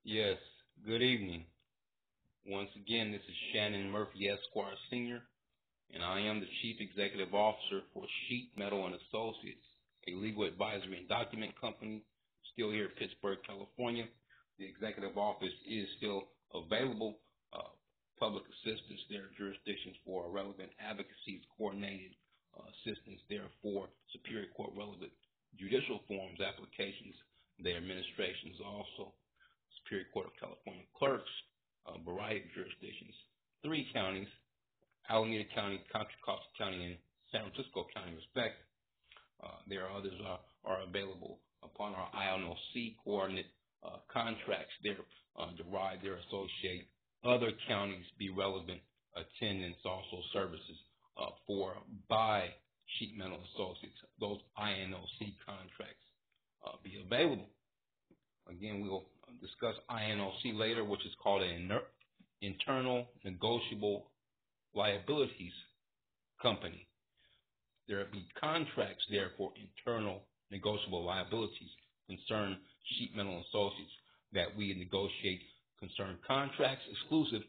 Yes, good evening. Once again, this is Shannon Murphy, Esquire Sr., and I am the Chief Executive Officer for Sheetmetal Associates, a legal advisory and document company, still here in Pittsburgh, California. The executive office is still available. Public assistance there, jurisdictions for relevant advocacies, coordinated assistance there for Superior Court relevant judicial forms, applications, their administrations also. Superior Court of California clerks, a variety of jurisdictions, 3 counties, Alameda County, Contra Costa County, and San Francisco County, respectively. There are others are available upon our INLC coordinate contracts there, derived there, associate other counties be relevant attendance, also services by Sheetmetal Associates. Those INLC contracts be available. Again, we'll discuss INLC later, which is called an internal negotiable liabilities company. There will be contracts there for internal negotiable liabilities concern Sheetmetal Associates that we negotiate concern contracts exclusive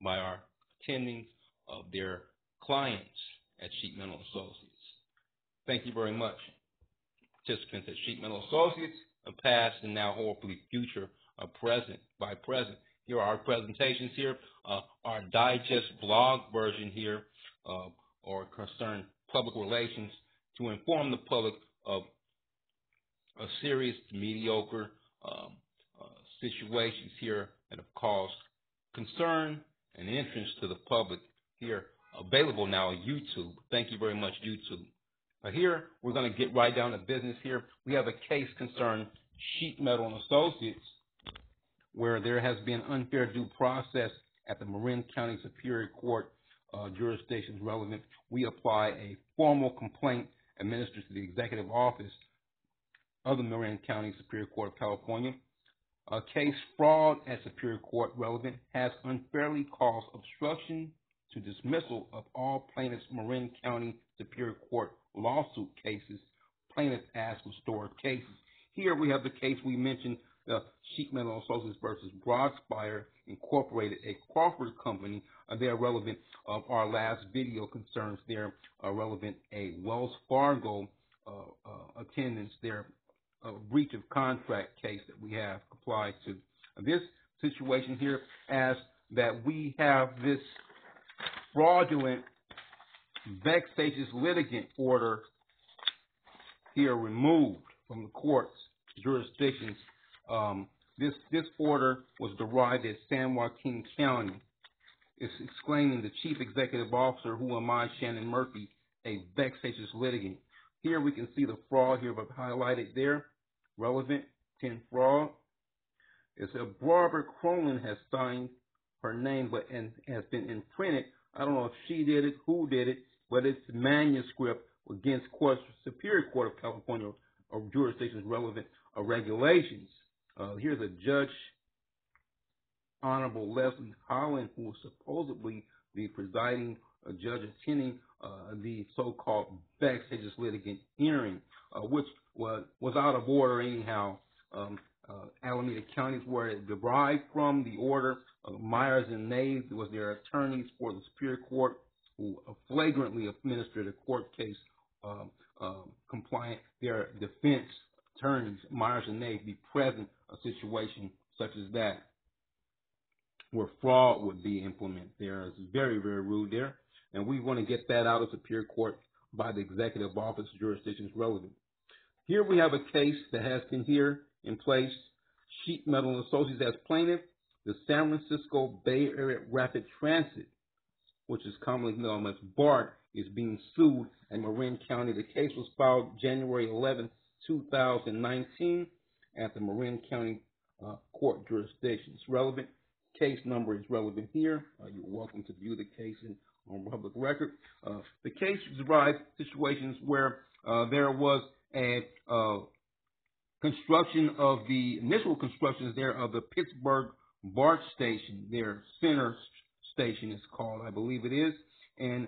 by our attending of their clients at Sheetmetal Associates. Thank you very much, participants at Sheetmetal Associates, past and now hopefully future, present. Here are our presentations here, our digest blog version here, or concern public relations to inform the public of a serious to mediocre situations here that have caused concern and interest to the public here, available now on YouTube. Thank you very much, YouTube. Here, we're going to get right down to business here. We have a case concerning Sheetmetal Associates where there has been unfair due process at the Marin County Superior Court jurisdictions relevant. We apply a formal complaint administered to the executive office of the Marin County Superior Court of California. A case fraud at Superior Court relevant has unfairly caused obstruction to dismissal of all plaintiffs' Marin County Superior Court lawsuit cases. Plaintiff asked restored cases. Here we have the case we mentioned, the Sheetmetal Associates versus Broadspire Incorporated, a Crawford company. They are relevant of our last video concerns there, relevant a Wells Fargo attendance there, a breach of contract case that we have applied to. This situation here, as that we have this fraudulent, vexatious litigant order here removed from the court's jurisdictions. This order was derived at San Joaquin County. It's exclaiming the chief executive officer, who am I, Shannon Murphy, a vexatious litigant. Here we can see the fraud here, but highlighted there, relevant 10 fraud. It's a Barbara Cronin has signed her name, but and has been imprinted. I don't know if she did it, who did it, but it's manuscript against Superior Court of California or jurisdictions relevant regulations. Here's a judge, Honorable Leslie Holland, who was supposedly the presiding judge attending the so-called vexatious litigant hearing, which was out of order anyhow. Alameda County is where it derived from. The order Myers and Nave was their attorneys for the Superior Court, who flagrantly administered a court case compliant. Their defense attorneys, Myers and Nave, be present a situation such as that, where fraud would be implemented there. It's very, very rude there. And we want to get that out of Superior Court by the executive office jurisdictions relevant. Here we have a case that has been here in place. Sheetmetal Associates as plaintiff. The San Francisco Bay Area Rapid Transit, which is commonly known as BART, is being sued in Marin County. The case was filed January 11, 2019 at the Marin County Court jurisdictions. Relevant case number is relevant here. You're welcome to view the case on public record. The case derived situations where there was a construction of the initial constructions there of the Pittsburgh BART station, their center station is called, I believe it is, and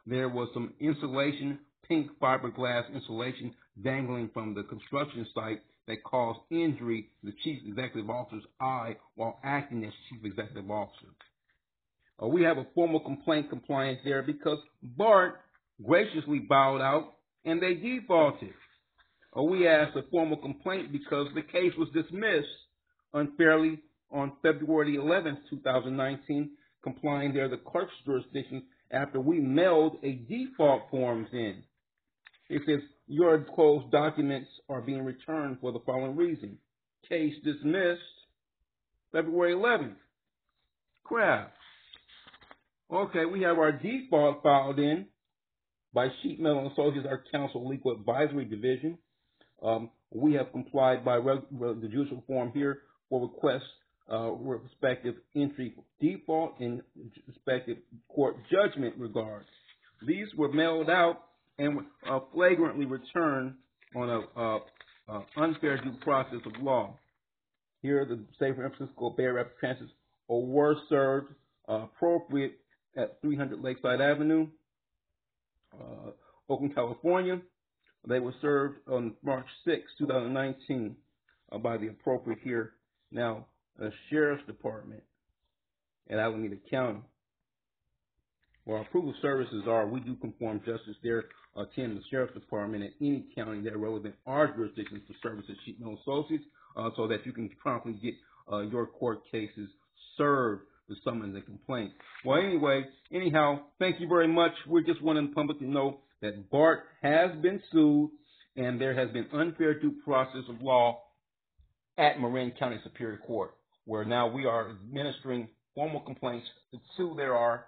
there was some insulation, pink fiberglass insulation dangling from the construction site that caused injury to the Chief Executive Officer's eye while acting as Chief Executive Officer. We have a formal complaint compliance there because BART graciously bowed out and they defaulted. We asked a formal complaint because the case was dismissed unfairly on February 11th, 2019, complying there the clerk's jurisdiction after we mailed a default forms in. It says, your closed documents are being returned for the following reason. Case dismissed February 11th. Crap. Okay, we have our default filed in by Sheetmetal Associates, our counsel legal advisory division. We have complied by the judicial form here for requests respective entry default and respective court judgment regards. These were mailed out and flagrantly returned on a unfair due process of law. Here, the State of San Francisco Bay representatives were served appropriate at 300 Lakeside Avenue, Oakland, California. They were served on March 6, 2019 by the appropriate here now Sheriff's Department at Alameda County. Well, our proof of services are we do conform justice there, attend the Sheriff's Department at any county that are relevant our jurisdictions for services Sheetmetal Associates so that you can promptly get your court cases served the summons and complaint. Well, anyhow, thank you very much. We just wanting the public to know that BART has been sued and there has been unfair due process of law at Marin County Superior Court, where now we are administering formal complaints to sue there are,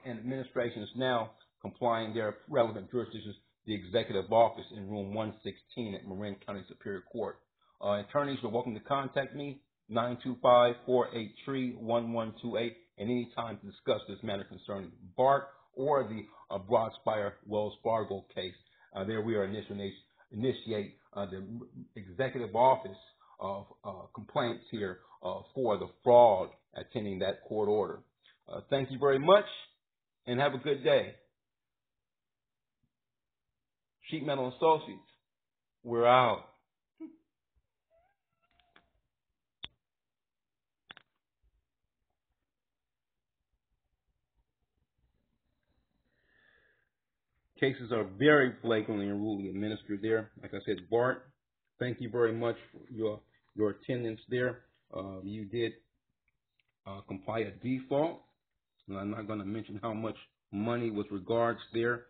and administration is now complying their relevant jurisdictions, the executive office in room 116 at Marin County Superior Court. Attorneys are welcome to contact me, 925-483-1128, and any time to discuss this matter concerning BART or the Broadspire Wells Fargo case. There we are initiate the executive office of complaints here for the fraud attending that court order. Thank you very much and have a good day. Sheetmetal Associates, we're out. Cases are very flagrantly and rudely administered there. Like I said, BART, thank you very much for your attendance there. You did comply a default. And I'm not going to mention how much money was regards there.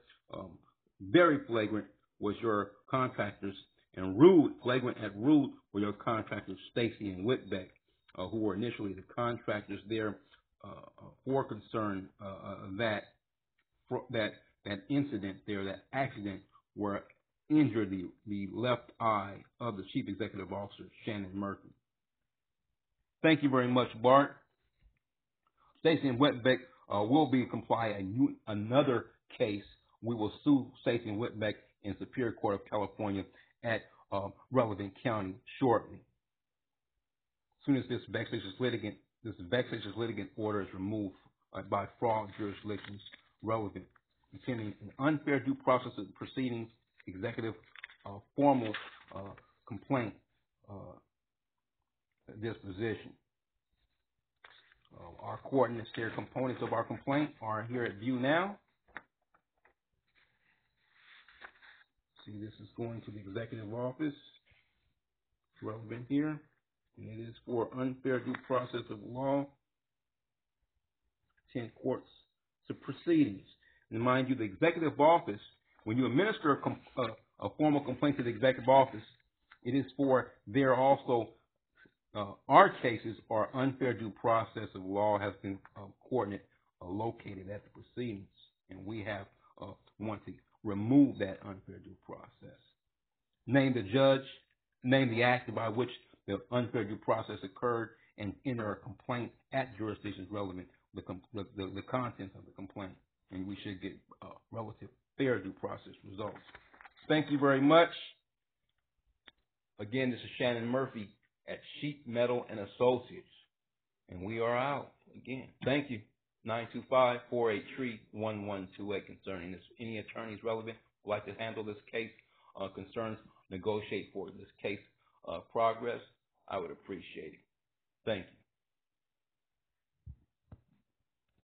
Very flagrant was your contractors, and flagrant and rude were your contractors, STACY and WITBECK, who were initially the contractors there for concern that incident there, that accident where injured the left eye of the Chief Executive Officer, Shannon Murphy. Thank you very much, BART. STACY and WITBECK will be complying another case. We will sue STACY and WITBECK in Superior Court of California at relevant county shortly. As soon as this vexatious litigant order is removed by fraud jurisdictions relevant, intending an unfair due process of proceedings, executive formal complaint disposition. Our coordinates here, components of our complaint, are here at view now. See, this is going to the executive office, relevant here, and it is for unfair due process of law, 10 courts to proceedings. And mind you, the executive office, when you administer a formal complaint to the executive office, it is for there also, our cases are unfair due process of law has been coordinate located at the proceedings, and we have want to remove that unfair due process. Name the judge, name the act by which the unfair due process occurred, and enter a complaint at jurisdictions relevant, the contents of the complaint, and we should get relative fair due process results. Thank you very much. Again, this is Shannon Murphy at Sheetmetal Associates, and we are out. Again, thank you. 925-483-1128 concerning this. Any attorneys relevant would like to handle this case, concerns, negotiate for this case progress, I would appreciate it. Thank you.